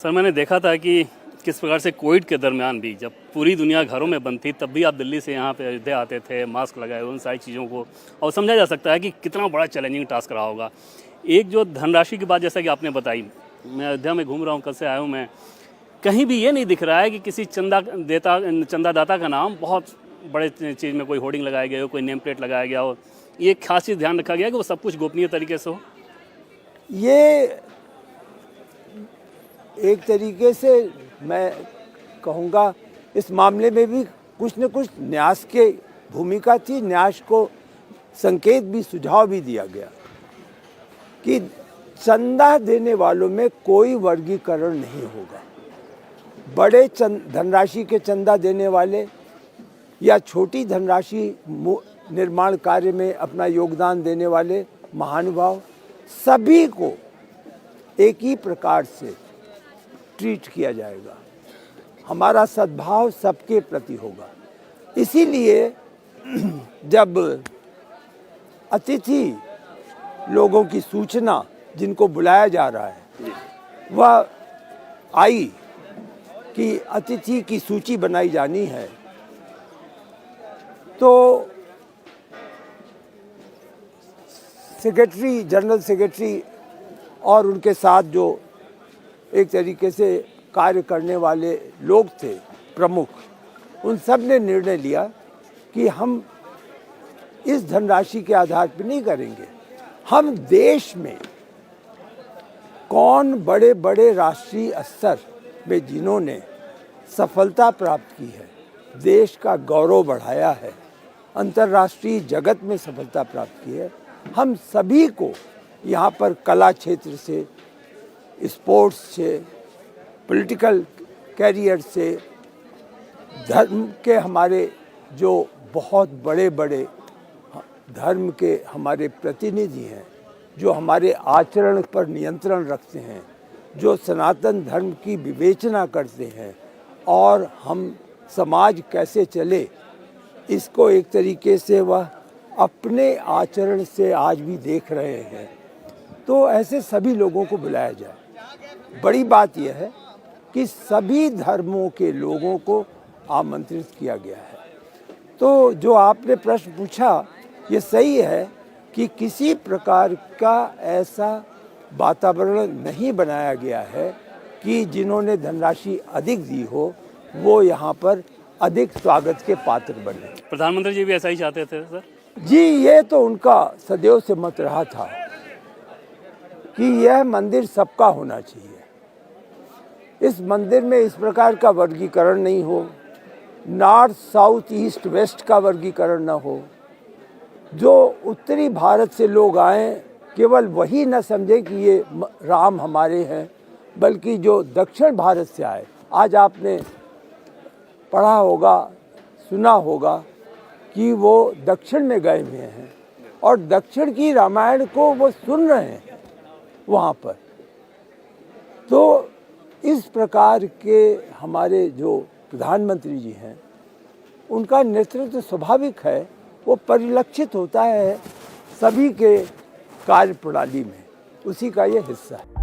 Sir मैंने देखा था कि किस प्रकार से कोविड के दरमियान भी जब पूरी दुनिया घरों में बंद थी तब भी आप दिल्ली से यहाँ पे अयोध्या आते थे, मास्क लगाए उन सारी चीज़ों को, और समझा जा सकता है कि कितना बड़ा चैलेंजिंग टास्क रहा होगा। एक जो धनराशि की बात जैसा कि आपने बताई, मैं अयोध्या में घूम रहा हूँ, कल से आया हूँ मैं, कहीं भी ये नहीं दिख रहा है कि किसी चंदादाता का नाम बहुत बड़े चीज़ में कोई होर्डिंग लगाया गया हो, कोई नेम प्लेट लगाया गया हो। ये खास चीज़ ध्यान रखा गया कि वो सब कुछ गोपनीय तरीके से हो। ये एक तरीके से मैं कहूँगा इस मामले में भी कुछ न कुछ न्यास की भूमिका थी। न्यास को संकेत भी, सुझाव भी दिया गया कि चंदा देने वालों में कोई वर्गीकरण नहीं होगा। बड़े धनराशि के चंदा देने वाले या छोटी धनराशि निर्माण कार्य में अपना योगदान देने वाले महानुभाव, सभी को एक ही प्रकार से ट्रीट किया जाएगा। हमारा सद्भाव सबके प्रति होगा। इसीलिए जब अतिथि लोगों की सूचना जिनको बुलाया जा रहा है वह आई कि अतिथि की सूची बनाई जानी है, तो सेक्रेटरी, जनरल सेक्रेटरी और उनके साथ जो एक तरीके से कार्य करने वाले लोग थे प्रमुख, उन सब ने निर्णय लिया कि हम इस धनराशि के आधार पर नहीं करेंगे। हम देश में कौन बड़े बड़े राष्ट्रीय स्तर में जिन्होंने सफलता प्राप्त की है, देश का गौरव बढ़ाया है, अंतर्राष्ट्रीय जगत में सफलता प्राप्त की है, हम सभी को यहाँ पर कला क्षेत्र से, स्पोर्ट्स से, पॉलिटिकल कैरियर से, धर्म के हमारे जो बहुत बड़े बड़े धर्म के हमारे प्रतिनिधि हैं, जो हमारे आचरण पर नियंत्रण रखते हैं, जो सनातन धर्म की विवेचना करते हैं और हम समाज कैसे चले इसको एक तरीके से वह अपने आचरण से आज भी देख रहे हैं। तो ऐसे सभी लोगों को बुलाया जाए। बड़ी बात यह है कि सभी धर्मों के लोगों को आमंत्रित किया गया है। तो जो आपने प्रश्न पूछा ये सही है कि किसी प्रकार का ऐसा वातावरण नहीं बनाया गया है कि जिन्होंने धनराशि अधिक दी हो वो यहाँ पर अधिक स्वागत के पात्र बने। प्रधानमंत्री जी भी ऐसा ही चाहते थे सर जी। ये तो उनका सदैव से मत रहा था कि यह मंदिर सबका होना चाहिए। इस मंदिर में इस प्रकार का वर्गीकरण नहीं हो, नॉर्थ साउथ ईस्ट वेस्ट का वर्गीकरण न हो। जो उत्तरी भारत से लोग आए केवल वही न समझे कि ये राम हमारे हैं, बल्कि जो दक्षिण भारत से आए, आज आपने पढ़ा होगा, सुना होगा कि वो दक्षिण में गए हुए हैं और दक्षिण की रामायण को वो सुन रहे हैं वहाँ पर। तो इस प्रकार के हमारे जो प्रधानमंत्री जी हैं उनका नेतृत्व स्वाभाविक है, वो परिलक्षित होता है सभी के कार्य प्रणाली में, उसी का ये हिस्सा है।